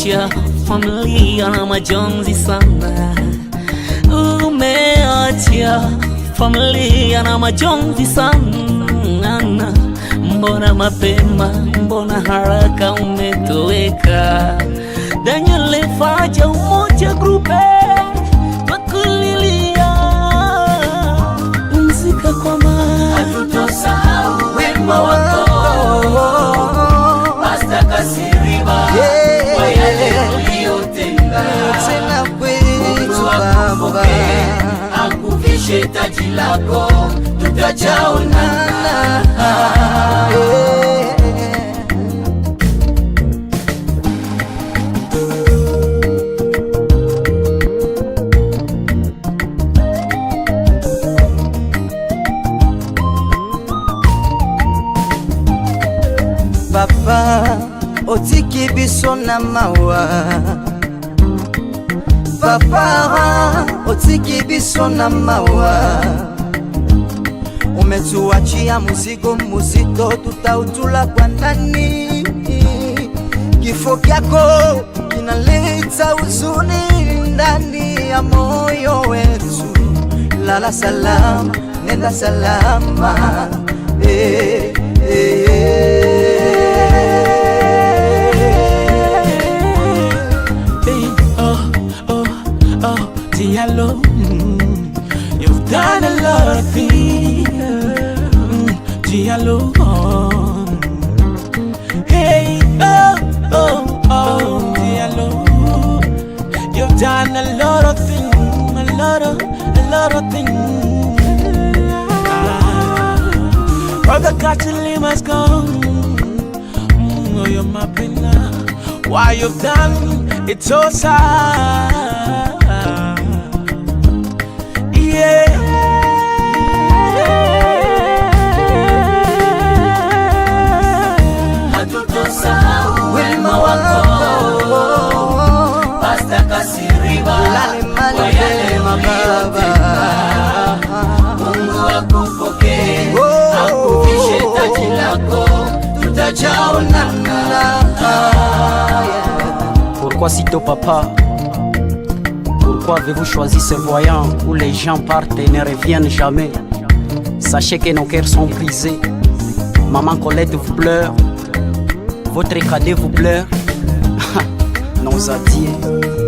Umeacha familia na majonzi sana, umeacha familia na majonzi sana. Mbona mapema, mbona haraka umetoweka? Daniel Faja Umoja Group wakulilia mzika kwa maana hatutosahau wema wako Pastor Kasiriba, kwa yale uliyotenda. Mungu akupokee, akuvishe taji lako, tutajaonana. Papa, otiki biso na mawa. Papa, otiki biso na mawa. Umetuachia mzigo mzito, tutautula kwa nani? Kifo kyako kinaleta huzuni ndani ya moyo wetu. Lala salama, nenda salama. Diallo, you've done a lot of things. Diallo, hey, Diallo, you've done a lot of things, a lot of things. Brother Kachilima's gone. Oh, you're my pinna. Why you've done it so sad? Hatutosahau wema wako Pastor Kasiriba, kwa yale uliyotenda. Mungu akupokee, akuvishe taji lako, tutajaonana. Pourquoi sitôt papa? Pourquoi avez-vous choisi ce voyant où les gens partent et ne reviennent jamais? Sachez que nos cœurs sont brisés. Maman Colette vous pleure, votre cadet vous pleure. Nos adieux.